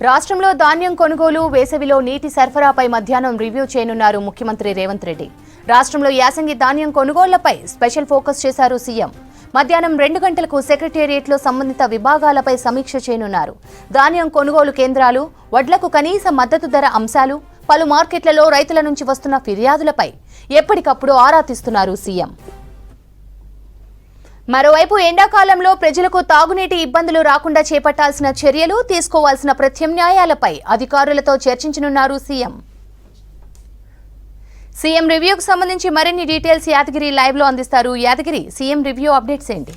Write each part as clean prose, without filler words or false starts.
రాష్ట్రంలో ధాన్యం కొనుగోలు వేసవిలో నీటి సరఫరాపై మధ్యాహ్నం రివ్యూ చేయనున్నారు ముఖ్యమంత్రి రేవంత్ రెడ్డి. రాష్ట్రంలో యాసంగి ధాన్యం కొనుగోళ్లపై స్పెషల్ ఫోకస్ చేశారు సీఎం. మధ్యాహ్నం 2 గంటలకు సెక్రటేరియట్లో సంబంధిత విభాగాలపై సమీక్ష చేయనున్నారు. ధాన్యం కొనుగోలు కేంద్రాలు, వడ్లకు కనీస మద్దతు ధర అంశాలు, పలు మార్కెట్లలో రైతుల నుంచి వస్తున్న ఫిర్యాదులపై ఎప్పటికప్పుడు ఆరా తీస్తున్నారు సీఎం. మరోవైపు ఎండాకాలంలో ప్రజలకు తాగునీటి ఇబ్బందులు రాకుండా చేపట్టాల్సిన చర్యలు, తీసుకోవాల్సిన ప్రత్యామ్నాయాలపై అధికారులతో చర్చించనున్నారు సీఎం. సీఎం రివ్యూకు సంబంధించి మరిన్ని డీటెయిల్స్ యాదగిరి లైవ్ లో అందిస్తారు. యాదగిరి, సీఎం రివ్యూ అప్డేట్స్ ఏంటి?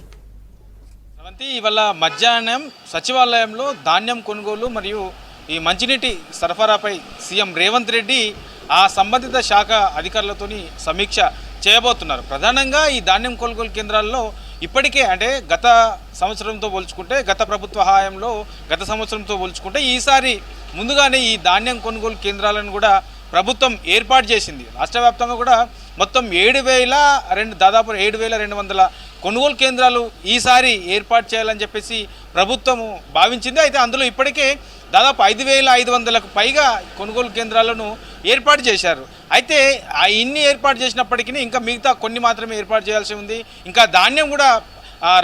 ఇవాళ మధ్యాహ్నం సచివాలయంలో ధాన్యం కొనుగోలు మరియు ఈ మంచినీటి సరఫరాపై సీఎం రేవంత్ రెడ్డి ఆ సంబంధిత శాఖ అధికారులతోని సమీక్ష చేయబోతున్నారు. ప్రధానంగా ఈ ధాన్యం కొనుగోలు కేంద్రాల్లో ఇప్పటికే అంటే గత సంవత్సరంతో పోల్చుకుంటే, గత ప్రభుత్వ హయాంలో గత సంవత్సరంతో పోల్చుకుంటే ఈసారి ముందుగానే ఈ ధాన్యం కొనుగోలు కేంద్రాలను కూడా ప్రభుత్వం ఏర్పాటు చేసింది. రాష్ట్ర వ్యాప్తంగా కూడా మొత్తం దాదాపు 7,200 కొనుగోలు కేంద్రాలు ఈసారి ఏర్పాటు చేయాలని చెప్పేసి ప్రభుత్వము భావించింది. అయితే అందులో ఇప్పటికే దాదాపు 5,500కు పైగా కొనుగోలు కేంద్రాలను ఏర్పాటు చేశారు. అయితే ఇన్ని ఏర్పాటు చేసినప్పటికీ ఇంకా మిగతా కొన్ని మాత్రమే ఏర్పాటు చేయాల్సి ఉంది. ఇంకా ధాన్యం కూడా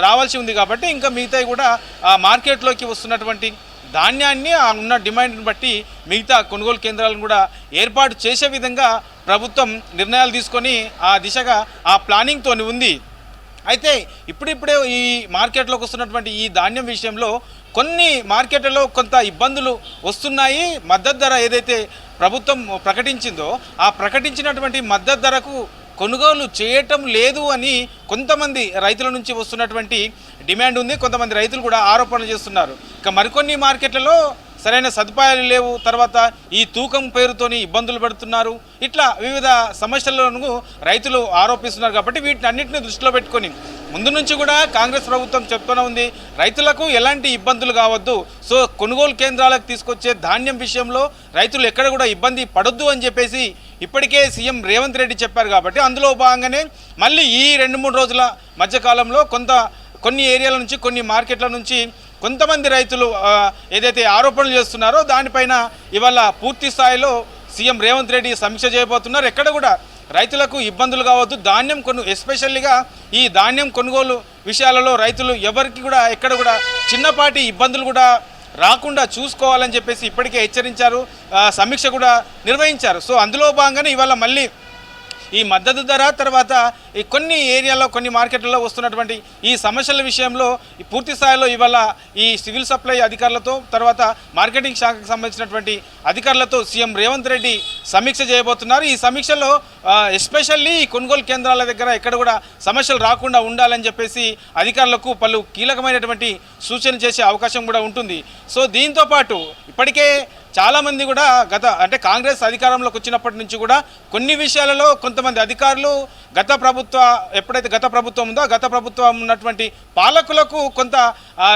రావాల్సి ఉంది. కాబట్టి ఇంకా మిగతాయి కూడా మార్కెట్లోకి వస్తున్నటువంటి ధాన్యాన్ని ఉన్న డిమాండ్ని బట్టి మిగతా కొనుగోలు కేంద్రాలను కూడా ఏర్పాటు చేసే విధంగా ప్రభుత్వం నిర్ణయాలు తీసుకొని ఆ దిశగా ఆ ప్లానింగ్తో ఉంది. అయితే ఇప్పుడిప్పుడే ఈ మార్కెట్లోకి వస్తున్నటువంటి ఈ ధాన్యం విషయంలో కొన్ని మార్కెట్లలో కొంత ఇబ్బందులు వస్తున్నాయి. మద్దతు ధర ఏదైతే ప్రభుత్వం ప్రకటించిందో ఆ ప్రకటించినటువంటి మద్దతు ధరకు కొనుగోలు చేయటం లేదు అని కొంతమంది రైతుల నుంచి వస్తున్నటువంటి డిమాండ్ ఉంది. కొంతమంది రైతులు కూడా ఆరోపణలు చేస్తున్నారు. ఇక మరికొన్ని మార్కెట్లలో సరైన సదుపాయాలు లేవు, తర్వాత ఈ తూకం పేరుతోని ఇబ్బందులు పడుతున్నారు. ఇట్లా వివిధ సమస్యలను రైతులు ఆరోపిస్తున్నారు. కాబట్టి వీటిని అన్నింటినీ దృష్టిలో పెట్టుకొని ముందు నుంచి కూడా కాంగ్రెస్ ప్రభుత్వం చెప్తూనే ఉంది, రైతులకు ఎలాంటి ఇబ్బందులు కావద్దు, సో కొనుగోలు కేంద్రాలకు తీసుకొచ్చే ధాన్యం విషయంలో రైతులు ఎక్కడ కూడా ఇబ్బంది పడొద్దు అని చెప్పేసి ఇప్పటికే సీఎం రేవంత్ రెడ్డి చెప్పారు. కాబట్టి అందులో భాగంగానే మళ్ళీ ఈ 2-3 రోజుల మధ్యకాలంలో కొన్ని ఏరియాల నుంచి, కొన్ని మార్కెట్ల నుంచి కొంతమంది రైతులు ఏదైతే ఆరోపణలు చేస్తున్నారో దానిపైన ఇవాళ పూర్తి స్థాయిలో సీఎం రేవంత్ రెడ్డి సమీక్ష చేయబోతున్నారు. ఎక్కడ కూడా రైతులకు ఇబ్బందులు కావద్దు, ధాన్యం ఎస్పెషల్లీగా ఈ ధాన్యం కొనుగోలు విషయాలలో రైతులు ఎవరికి కూడా ఎక్కడ కూడా చిన్నపాటి ఇబ్బందులు కూడా రాకుండా చూసుకోవాలని చెప్పేసి ఇప్పటికే హెచ్చరించారు, సమీక్ష కూడా నిర్వహించారు. సో అందులో భాగంగానే ఇవాళ మళ్ళీ ఈ మద్దతు ధర, తర్వాత ఈ కొన్ని ఏరియాలో కొన్ని మార్కెట్లలో వస్తున్నటువంటి ఈ సమస్యల విషయంలో పూర్తి స్థాయిలో ఇవాళ ఈ సివిల్ సప్లై అధికారులతో, తర్వాత మార్కెటింగ్ శాఖకు సంబంధించినటువంటి అధికారులతో సీఎం రేవంత్ రెడ్డి సమీక్ష చేయబోతున్నారు. ఈ సమీక్షలో ఎస్పెషల్లీ ఈ కొనుగోలు కేంద్రాల దగ్గర ఎక్కడ కూడా సమస్యలు రాకుండా ఉండాలని చెప్పేసి అధికారులకు పలు కీలకమైనటువంటి సూచనలు చేసే అవకాశం కూడా ఉంటుంది. సో దీంతో పాటు ఇప్పటికే చాలామంది కూడా కాంగ్రెస్ అధికారంలోకి వచ్చినప్పటి నుంచి కూడా కొన్ని విషయాలలో కొంతమంది అధికారులు ఎప్పుడైతే గత ప్రభుత్వం ఉందో గత ప్రభుత్వం ఉన్నటువంటి పాలకులకు కొంత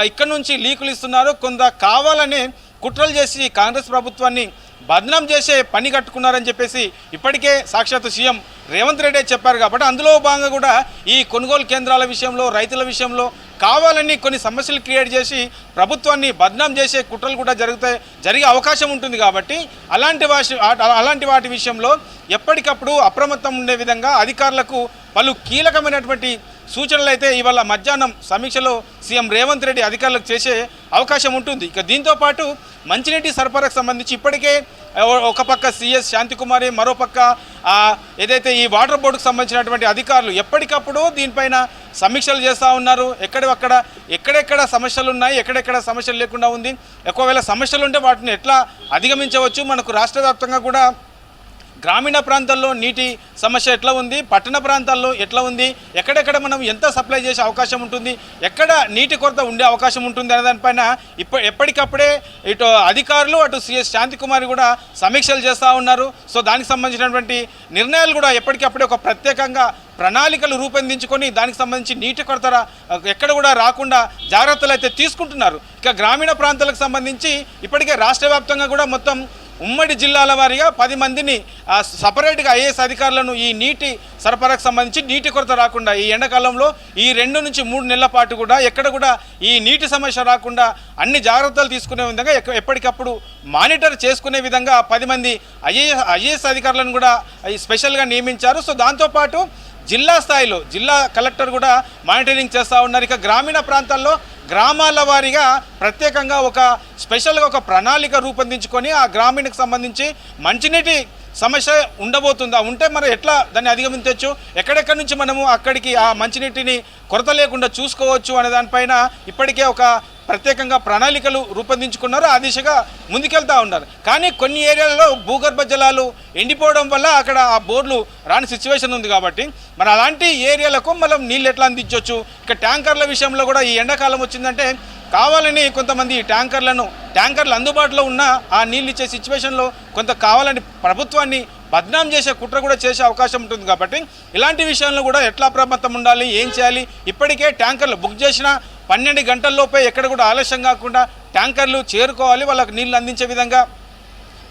ఇక్కడ నుంచి లీకులు ఇస్తున్నారు, కొంత కావాలనే కుట్రలు చేసి కాంగ్రెస్ ప్రభుత్వాన్ని బదనాం చేసే పని కట్టుకున్నారని చెప్పేసి ఇప్పటికే సాక్షాత్తు సీఎం రేవంత్ రెడ్డి చెప్పారు. కాబట్టి అందులో భాగంగా కూడా ఈ కొనుగోలు కేంద్రాల విషయంలో, రైతుల విషయంలో కావాలని కొన్ని సమస్యలు క్రియేట్ చేసి ప్రభుత్వాన్ని బదనాం చేసే కుట్రలు కూడా జరిగే అవకాశం ఉంటుంది. కాబట్టి అలాంటి వాటి విషయంలో ఎప్పటికప్పుడు అప్రమత్తం ఉండే విధంగా అధికారులకు పలు కీలకమైనటువంటి సూచనలు అయితే ఇవాళ మధ్యాహ్నం సమీక్షలో సీఎం రేవంత్ రెడ్డి అధికారులకు చేసే అవకాశం ఉంటుంది. ఇక దీంతోపాటు మంచినీటి సరఫరాకు సంబంధించి ఇప్పటికే ఒక పక్క సిఎస్ శాంతికుమారి, మరో పక్క ఏదైతే ఈ వాటర్ బోర్డుకు సంబంధించినటువంటి అధికారులు ఎప్పటికప్పుడు దీనిపైన సమీక్షలు చేస్తూ ఉన్నారు. ఎక్కడెక్కడ సమస్యలు ఉన్నాయి, ఎక్కడెక్కడ సమస్యలు లేకుండా ఉంది, ఒకవేళ సమస్యలు ఉంటే వాటిని ఎట్లా అధిగమించవచ్చు, మనకు రాష్ట్ర వ్యాప్తంగా కూడా గ్రామీణ ప్రాంతాల్లో నీటి సమస్య ఎట్లా ఉంది, పట్టణ ప్రాంతాల్లో ఎట్లా ఉంది, ఎక్కడెక్కడ మనం ఎంత సప్లై చేసే అవకాశం ఉంటుంది, ఎక్కడ నీటి కొరత ఉండే అవకాశం ఉంటుంది అనే దానిపైన ఎప్పటికప్పుడే ఇటు అధికారులు అటు సిఎస్ శాంతికుమారి కూడా సమీక్షలు చేస్తూ ఉన్నారు. సో దానికి సంబంధించినటువంటి నిర్ణయాలు కూడా ఎప్పటికప్పుడే ఒక ప్రత్యేకంగా ప్రణాళికలు రూపొందించుకొని దానికి సంబంధించి నీటి కొరత ఎక్కడ కూడా రాకుండా జాగ్రత్తలు అయితే తీసుకుంటున్నారు. ఇక గ్రామీణ ప్రాంతాలకు సంబంధించి ఇప్పటికే రాష్ట్ర వ్యాప్తంగా కూడా మొత్తం ఉమ్మడి జిల్లాల వారీగా 10 మందిని సపరేట్గా ఐఏఎస్ అధికారులను ఈ నీటి సరఫరాకు సంబంధించి నీటి కొరత రాకుండా ఈ ఎండాకాలంలో ఈ 2 నుంచి 3 నెలల పాటు కూడా ఎక్కడ కూడా ఈ నీటి సమస్య రాకుండా అన్ని జాగ్రత్తలు తీసుకునే విధంగా ఎప్పటికప్పుడు మానిటర్ చేసుకునే విధంగా 10 మంది ఐఏఎస్ అధికారులను కూడా స్పెషల్గా నియమించారు. సో దాంతోపాటు జిల్లా స్థాయిలో జిల్లా కలెక్టర్ కూడా మానిటరింగ్ చేస్తూ ఉన్నారు. ఇక గ్రామీణ ప్రాంతాల్లో గ్రామాల వారీగా ప్రత్యేకంగా ఒక స్పెషల్గా ఒక ప్రణాళిక రూపొందించుకొని ఆ గ్రామీణకు సంబంధించి మంచినీటి సమస్య ఉండబోతుందా, ఉంటే మరి ఎట్లా దాన్ని అధిగమించవచ్చు, ఎక్కడెక్కడి నుంచి మనము అక్కడికి ఆ మంచినీటిని కొరత లేకుండా చూసుకోవచ్చు అనే దానిపైన ఇప్పటికే ఒక ప్రత్యేకంగా ప్రణాళికలు రూపొందించుకున్నారు. ఆ దిశగా ముందుకెళ్తూ ఉన్నారు. కానీ కొన్ని ఏరియాలలో భూగర్భ జలాలు ఎండిపోవడం వల్ల అక్కడ ఆ బోర్లు రాని సిచ్యువేషన్ ఉంది. కాబట్టి మరి అలాంటి ఏరియాలకు మనం నీళ్ళు ఎట్లా అందించవచ్చు. ఇక ట్యాంకర్ల విషయంలో కూడా ఈ ఎండాకాలం వచ్చిందంటే కావాలని కొంతమంది ట్యాంకర్లు అందుబాటులో ఉన్న ఆ నీళ్ళు ఇచ్చే సిచ్యువేషన్లో కొంత కావాలని ప్రభుత్వాన్ని బద్నాం చేసే కుట్ర కూడా చేసే అవకాశం ఉంటుంది. కాబట్టి ఇలాంటి విషయంలో కూడా ఎట్లా అప్రమత్తం ఉండాలి, ఏం చేయాలి. ఇప్పటికే ట్యాంకర్లు బుక్ చేసిన 12 గంటల్లోపే ఎక్కడ కూడా ఆలస్యం కాకుండా ట్యాంకర్లు చేరుకోవాలి, వాళ్ళకు నీళ్ళు అందించే విధంగా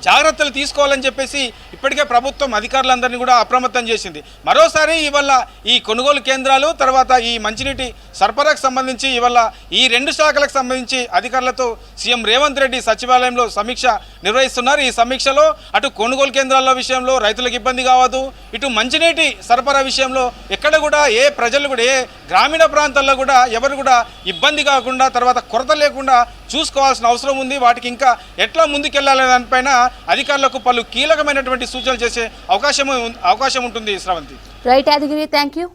జాగ్రత్తలు తీసుకోవాలని చెప్పేసి ఇప్పటికే ప్రభుత్వం అధికారులందరినీ కూడా అప్రమత్తం చేసింది. మరోసారి ఇవాళ ఈ కొనుగోలు కేంద్రాలు తర్వాత ఈ మంచినీటి సరఫరాకు సంబంధించి ఇవాళ ఈ 2 శాఖలకు సంబంధించి అధికారులతో సీఎం రేవంత్ రెడ్డి సచివాలయంలో సమీక్ష నిర్వహిస్తున్నారు. ఈ సమీక్షలో అటు కొనుగోలు కేంద్రాల విషయంలో రైతులకు ఇబ్బంది కావద్దు, ఇటు మంచినీటి సరఫరా విషయంలో ఎక్కడ కూడా ఏ ప్రజలు కూడా ఏ గ్రామీణ ప్రాంతాల్లో కూడా ఎవరు కూడా ఇబ్బంది కాకుండా తర్వాత కొరత లేకుండా చూసుకోవాల్సిన అవసరం ఉంది. వాటికి ఇంకా ఎట్లా ముందుకెళ్లాలనే దానిపైన అధికారులకు పలు కీలకమైనటువంటి సూచనలు చేసే అవకాశం ఉంటుంది. Sravanthi. Right Yadagiri, thank you.